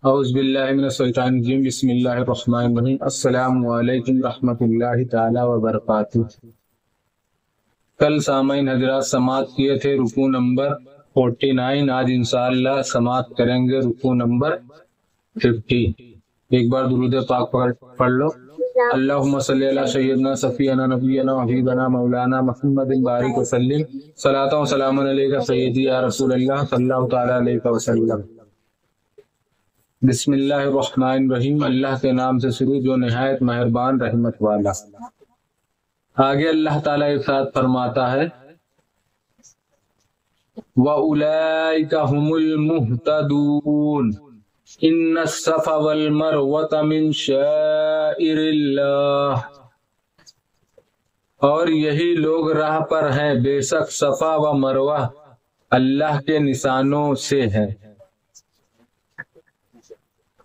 اعوذ باللہ من الشیطان الرجیم بسم اللہ الرحمن الرحیم السلام علیکم رحمۃ اللہ تعالی وبرکاتہ۔ کل سامعین حضرات سماعت کیے تھے رکوع نمبر 49، آج انشاءاللہ سماعت کریں گے رکوع نمبر 50۔ ایک بار درود پاک پڑھ لو۔ اللہم صلی علی سیدنا صفینا نبینا حبیبنا مولانا محمد بارک وسلم صلاۃ و سلام علیک سیدی یا رسول اللہ صلی اللہ تعالی علیہ وسلم۔ بسم اللہ الرحمن الرحیم، اللہ کے نام سے شروع جو نہایت مہربان رحمت والا۔ آگے اللہ تعالیٰ ارشاد فرماتا ہے وَأُولَئِكَ هُمُ الْمُهْتَدُونَ إِنَّ الصَّفَا وَالْمَرْوَةَ مِن شَعَائِرِ اللَّهِ، اور یہی لوگ راہ پر ہیں، بے شک صفا و مروہ اللہ کے نشانوں سے ہے۔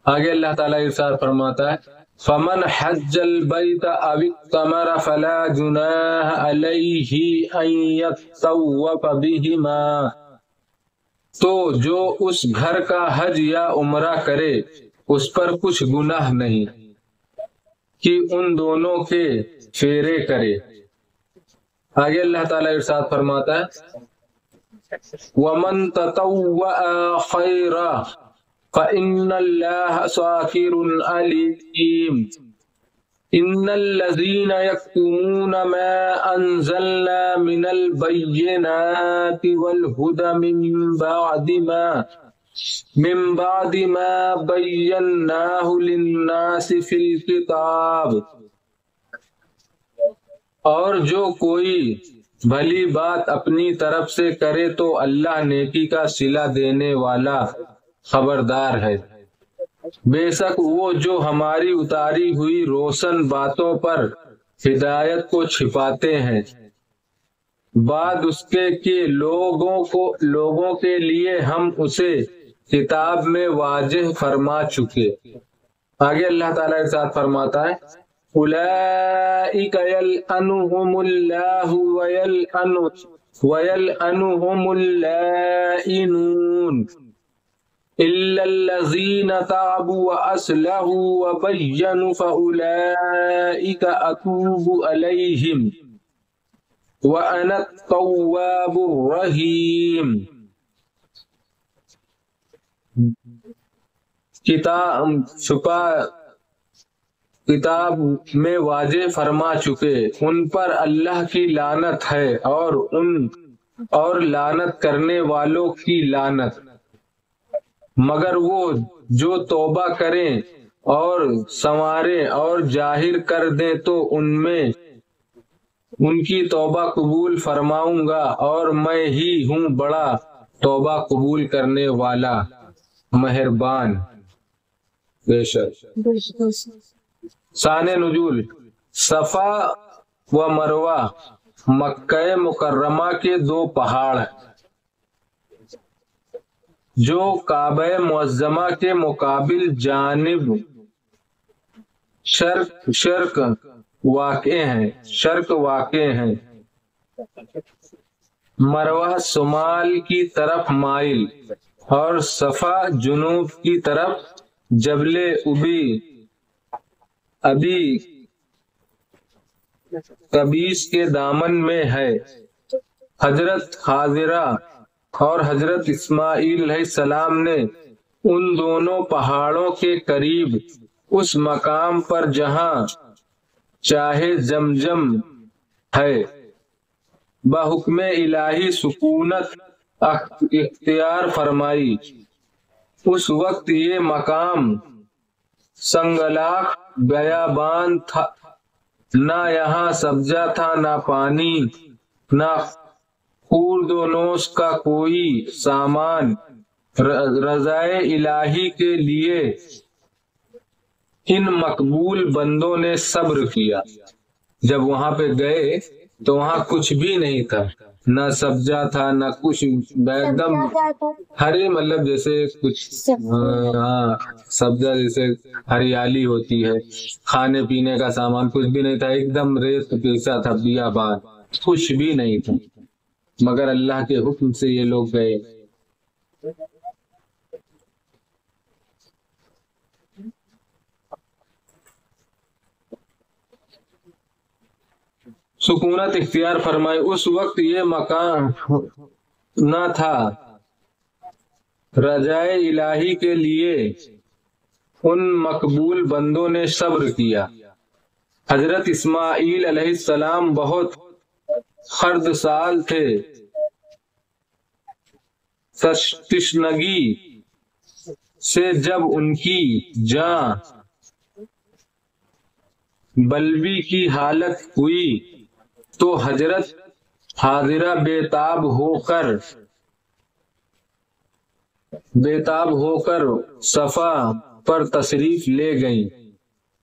آگے اللہ تعالیٰ ارشاد فرماتا ہے فَمَنْ حَجَّ الْبَيْتَ أَوِ اعْتَمَرَ فَلَا جُنَاحَ عَلَيْهِ أَن يَطَّوَّفَ بِهِمَا، تو جو اس گھر کا حج یا عمرہ کرے اس پر کچھ گناہ نہیں کہ ان دونوں کے پھیرے کرے۔ آگے اللہ تعالیٰ ارشاد فرماتا ہے وَمَن تَطَوَّعَ خَيْرًا فَإِنَّ اللَّهَ شَاكِرٌ عَلِيمٌ إِنَّ الَّذِينَ يَكْتُمُونَ مَا أَنزَلْنَا مِنَ الْبَيِّنَاتِ وَالْهُدَى من بعد ما بَيَّنَّاهُ لِلنَّاسِ فِي الْكِتَابِ، اور جو کوئی بھلی بات اپنی طرف سے کرے تو اللہ نیکی کا صلہ دینے والا خبردار ہے۔ بے شک وہ جو ہماری اتاری ہوئی روشن باتوں پر ہدایت کو چھپاتے ہیں، بعد اس کے کہ لوگوں کے لیے ہم اسے کتاب میں واضح فرما چکے۔ آگے اللہ تعالیٰ ارشاد فرماتا ہے اولئک یلعنہم اللہ ویلعنہم اللاعنون إِلَّا الَّذِينَ تَابُوا وَأَصْلَحُوا وَبَيَّنُوا فَأُولَئِكَ أَتُوبُ عَلَيْهِمْ وَأَنَا التَّوَّابُ الرَّحِيمُ۔ کتاب میں واضح فرما چکے، ان پر اللہ کی لعنت ہے اور لعنت کرنے والوں کی لعنت، مگر وہ جو توبہ کریں اور سنواریں اور ظاہر کر دیں تو ان کی توبہ قبول فرماؤں گا، اور میں ہی ہوں بڑا توبہ قبول کرنے والا مہربان۔ بے شک۔ شان نزول، صفا و مروہ مکہ مکرمہ کے دو پہاڑ جو کعبہ معظمہ کے مقابل جانب شرق واقع ہیں۔ مروہ شمال کی طرف مائل اور صفا جنوب کی طرف جبل ابی قبیس کے دامن میں ہے۔ حضرت حاضرہ اور حضرت اسماعیل علیہ السلام نے ان دونوں پہاڑوں کے قریب اس مقام پر جہاں چاہے زمزم ہے بحکم الہی سکونت اختیار فرمائی۔ اس وقت یہ مقام سنگلاخ بیابان تھا، نہ یہاں سبزہ تھا، نہ پانی، نہ خورد و نوش کا کوئی سامان۔ رضائے الہی کے لیے ان مقبول بندوں نے صبر کیا۔ جب وہاں پہ گئے تو وہاں کچھ بھی نہیں تھا، نہ سبزہ تھا، نہ کچھ، ایک دم ہری، مطلب جیسے کچھ سبزہ جیسے ہریالی ہوتی ہے، کھانے پینے کا سامان کچھ بھی نہیں تھا، ایک دم ریت پیسا تھا، بیابان، کچھ بھی نہیں تھا، مگر اللہ کے حکم سے یہ لوگ گئے۔ سکونت اختیار فرمائی۔ اس وقت یہ مکان نہ تھا، رجائے الہی کے لیے ان مقبول بندوں نے صبر کیا۔ حضرت اسماعیل علیہ السلام بہت خردسال تھے، تشنگی سے جب ان کی جاں بلبی کی حالت ہوئی تو حضرت حاضرہ بےتاب ہو کر صفا پر تشریف لے گئیں۔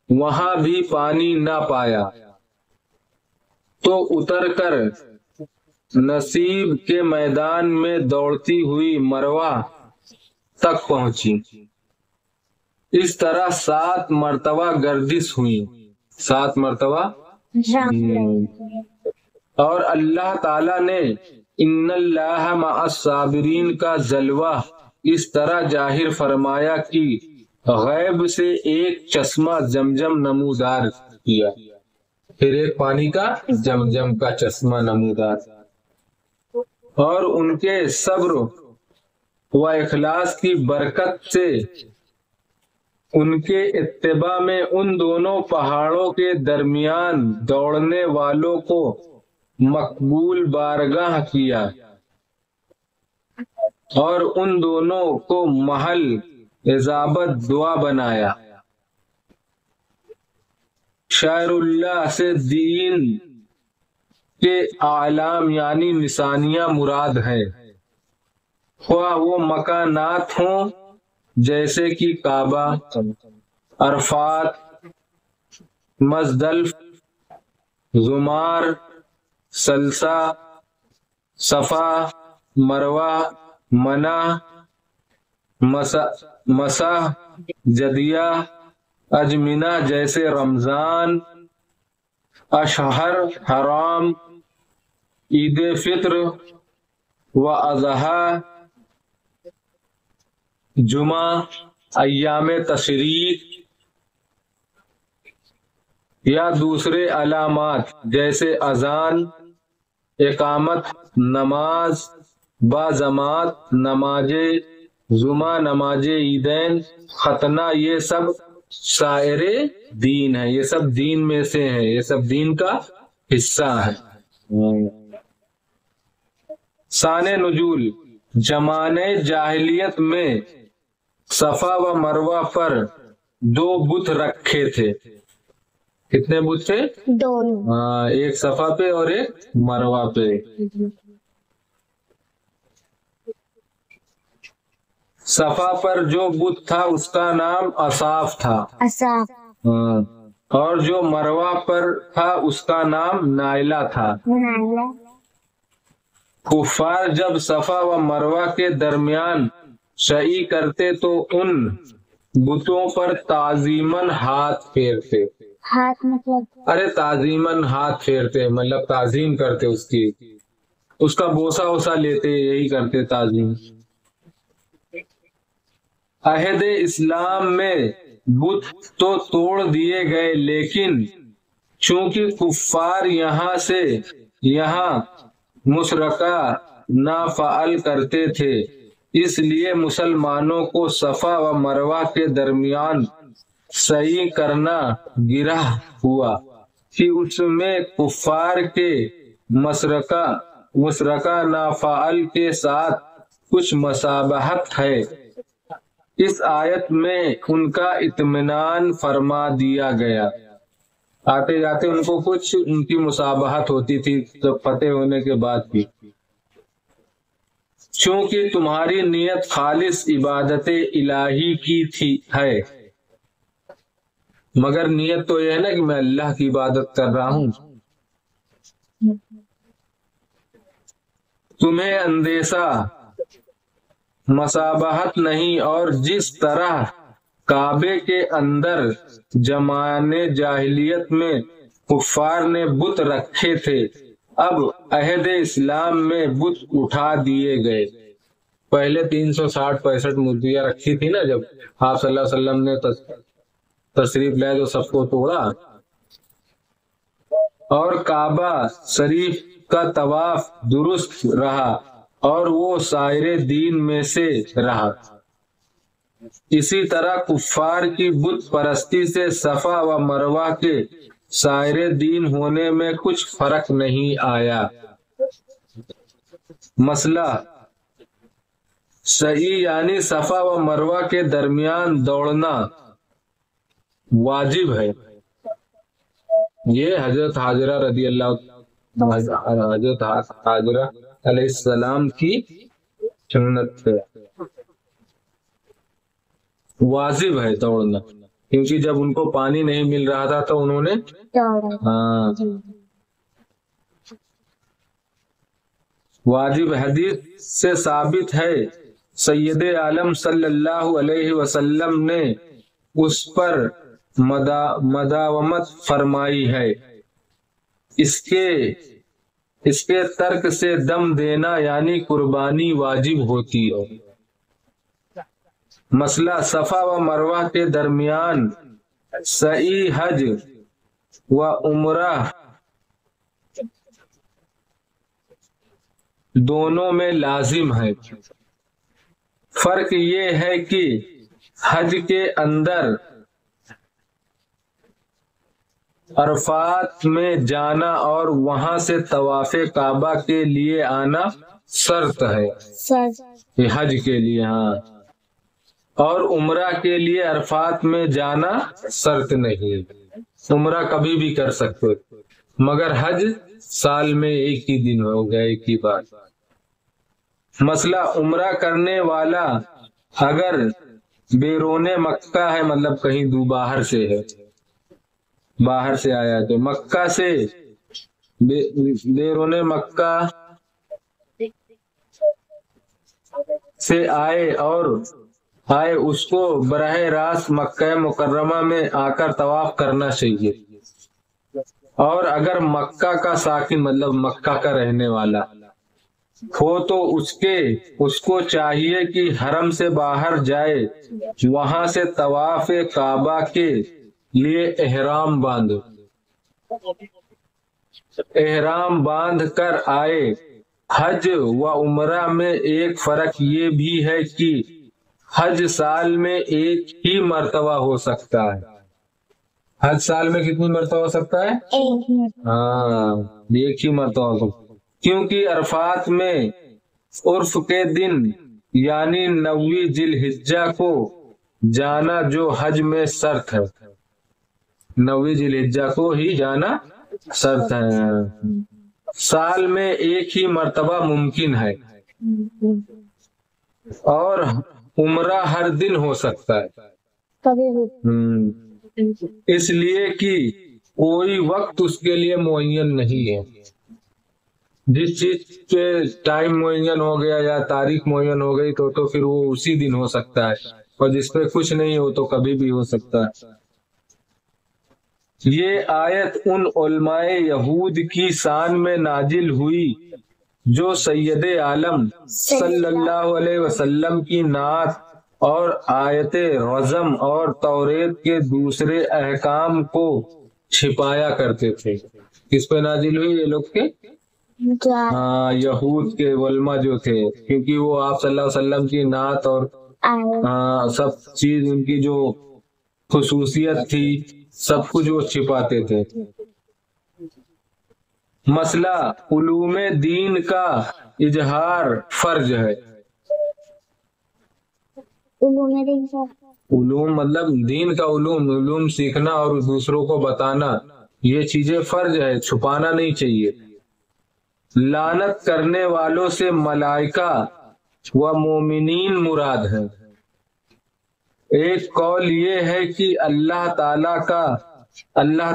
وہاں بھی پانی نہ پایا تو اتر کر نصیب کے میدان میں دوڑتی ہوئی مروہ تک پہنچی۔ اس طرح 7 مرتبہ گردش ہوئی، 7 مرتبہ، اور اللہ تعالی نے ان اللہ مع الصابرین کا جلوہ اس طرح ظاہر فرمایا کہ غیب سے ایک چشمہ زمزم نمودار کیا، پھر ایک پانی کا زمزم کا چشمہ نمودار، اور ان کے صبر و اخلاص کی برکت سے ان کے اتباع میں ان دونوں پہاڑوں کے درمیان دوڑنے والوں کو مقبول بارگاہ کیا اور ان دونوں کو محل اجابت دعا بنایا۔ شاعر اللہ سے دین کے اعلام یعنی نشانیاں مراد ہیں، خواہ وہ مکانات ہوں جیسے کہ کعبہ، عرفات، مزدلفہ، زمار، سلسہ، صفا، مروہ، منع، مسح، جدیہ، اجمنہ جیسے رمضان، اشہر حرام، عید فطر و اضحیٰ، جمعہ، ایام تشریق یا دوسرے علامات جیسے اذان، اقامت، نماز باجماعت، نماز جمعہ، نماز عیدین، ختنہ، یہ سب شائر دین ہے، یہ سب دین میں سے ہیں، یہ سب دین کا حصہ ہے۔ شان نزول، زمانے جاہلیت میں صفا و مروہ پر 2 بت رکھے تھے۔ کتنے بت تھے؟ 2، ایک صفا پہ اور ایک مروہ پہ۔ صفا پر جو بت تھا اس کا نام اصاف تھا، اور جو مروہ پر تھا اس کا نام نائلہ تھا۔ کفار جب صفا و مروہ کے درمیان سعی کرتے تو ان بتوں پر تعظیماً ہاتھ پھیرتے، تعظیماً ہاتھ پھیرتے مطلب تعظیم کرتے، اس کا بوسہ ووسہ لیتے، یہی کرتے تعظیم۔ عہد اسلام میں بت تو توڑ دیے گئے، لیکن چونکہ کفار یہاں سے یہاں مشرکہ نافعل کرتے تھے، اس لیے مسلمانوں کو صفا و مروہ کے درمیان سعی کرنا گرہ ہوا کہ اس میں کفار کے مشرکہ نافعل کے ساتھ کچھ مشابہت ہے۔ اس آیت میں ان کا اطمینان فرما دیا گیا، آتے جاتے ان کو کچھ ان کی مشابہت ہوتی تھی جب فتح ہونے کے بعد بھی۔ چونکہ تمہاری نیت خالص عبادت الہی کی ہے، مگر نیت تو یہ ہے نا کہ میں اللہ کی عبادت کر رہا ہوں، تمہیں اندیشہ مشابہت نہیں، اور جس طرح کعبے کے اندر زمانے جاہلیت میں کفار نے بت رکھے تھے، اب عہد اسلام میں بت اٹھا دیے گئے۔ پہلے 360-65 مورتیاں رکھی تھی نا، جب آپ صلی اللہ علیہ وسلم نے تشریف لائے تو سب کو توڑا، اور کعبہ شریف کا طواف درست رہا اور وہ سائر دین میں سے رہا۔ اسی طرح کفار کی بت پرستی سے صفا و مروہ کے سائر دین ہونے میں کچھ فرق نہیں آیا۔ مسئلہ صحیح یعنی صفا و مروہ کے درمیان دوڑنا واجب ہے۔ یہ حضرت حاجرہ رضی اللہ حضرت حاجرہ علیہ السلام کی سنت ہے، واجب ہے دوڑنا، کیونکہ جب ان کو پانی نہیں مل رہا تھا تو انہوں نے واجب حدیث سے ثابت ہے، سید عالم صلی اللہ علیہ وسلم نے اس پر مداومت فرمائی ہے۔ اس کے ترک سے دم دینا یعنی قربانی واجب ہوتی ہے۔ مسئلہ صفا و مروہ کے درمیان سعی حج و عمرہ دونوں میں لازم ہے۔ فرق یہ ہے کہ حج کے اندر عرفات میں جانا اور وہاں سے طواف کعبہ کے لیے آنا شرط ہے، یہ حج کے لیے، اور عمرہ کے لیے عرفات میں جانا شرط نہیں، عمرہ کبھی بھی کر سکتے، مگر حج سال میں ایک ہی دن ہوگا، ایک ہی بار۔ مسئلہ عمرہ کرنے والا اگر بیرون مکہ ہے، مطلب کہیں باہر سے ہے، باہر سے آیا تو مکہ سے بیرون مکہ سے آئے اس کو براہ راست مکہ مکرمہ میں آ کر طواف کرنا چاہیے، اور اگر مکہ کا ساکن مطلب مکہ کا رہنے والا ہو تو اس کو چاہیے کہ حرم سے باہر جائے، وہاں سے طواف کعبہ کے لیے احرام باندھ کر آئے۔ حج و عمرہ میں ایک فرق یہ بھی ہے کہ حج سال میں ایک ہی مرتبہ ہو سکتا ہے۔ حج سال میں کتنی مرتبہ ہو سکتا ہے؟ ایک ہی مرتبہ ہو سکتا ہے، کیونکہ عرفات میں عرف کے دن یعنی 9 ذی الحجہ کو جانا جو حج میں شرط ہے، 9 ذی الحجہ کو ہی جانا شرط ہے، سال میں ایک ہی مرتبہ ممکن ہے، اور عمرہ ہر دن ہو سکتا ہے، اس لیے کہ کوئی وقت اس کے لیے معین نہیں ہے۔ جس چیز کے ٹائم معین ہو گیا یا تاریخ معین ہو گئی تو پھر وہ اسی دن ہو سکتا ہے، اور جس پہ کچھ نہیں ہو تو کبھی بھی ہو سکتا ہے۔ یہ آیت ان علماء یہود کی شان میں نازل ہوئی جو سید عالم صلی اللہ علیہ وسلم کی نعت اور آیت رجم اور توریت کے دوسرے احکام کو چھپایا کرتے تھے۔ کس پہ نازل ہوئی؟ یہ لوگ کے یہود کے علماء جو تھے، کیونکہ وہ آپ صلی اللہ علیہ وسلم کی نعت اور سب چیز ان کی جو خصوصیت تھی سب کچھ وہ چھپاتے تھے۔ مسئلہ علوم دین کا اظہار فرض ہے۔ علوم مطلب دین کا علوم سیکھنا اور دوسروں کو بتانا، یہ چیزیں فرض ہے، چھپانا نہیں چاہیے۔ لعنت کرنے والوں سے ملائکہ و مومنین مراد ہے۔ ایک قول یہ ہے کہ اللہ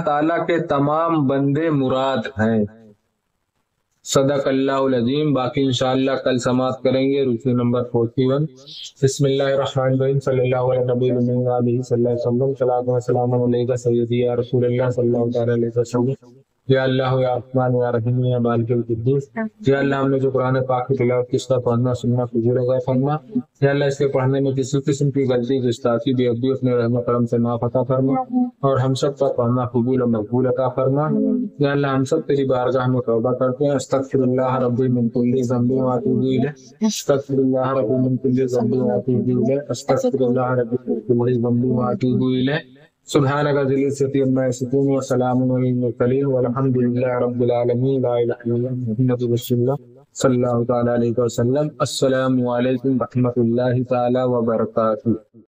تعالیٰ کے تمام بندے مراد ہیں۔ صدق اللہ العظیم۔ باقی انشاءاللہ کل سماعت کریں گے رکوع نمبر 41۔ بسم اللہ الرحمن الرحیم، صلی اللہ علیہ نبی علیہ صلی اللہ علیہ وسلم، صلاۃ و سلام علیکہ سیدی یا رسول اللہ صلی اللہ علیہ وسلم۔ یا اللہ یا رحمان یا رحیم یا مالک القدوس، یا اللہ ہم نے جو قرآن پاک کی تلاوت کی اس کا پڑھنا سننا قبول عطا فرما، یا اللہ اس کے پڑھنے میں کسی قسم کی غلطی گستاخی بے ادبی اپنے رحم و کرم سے معاف عطا فرما، اور ہم سب کا پڑھنا قبول و مقبول عطا فرما۔ یا اللہ ہم سب تیری بارگاہ میں توبہ کرتے ہیں، استغفر اللہ ربی من کل ذنب واتوب الیہ، استغفر اللہ ربی من کل ذنب واتوب الیہ، استغفر اللہ ربی من کل ذنب واتوب الیہ۔ سبحانك ذي العزة عما يصفون وسلام على المرسلين والحمد لله رب العالمين، لا إله إلا الله محمد رسول الله صلى الله تعالى عليه وسلم۔ السلام علیکم ورحمۃ اللہ تعالی وبرکاتہ۔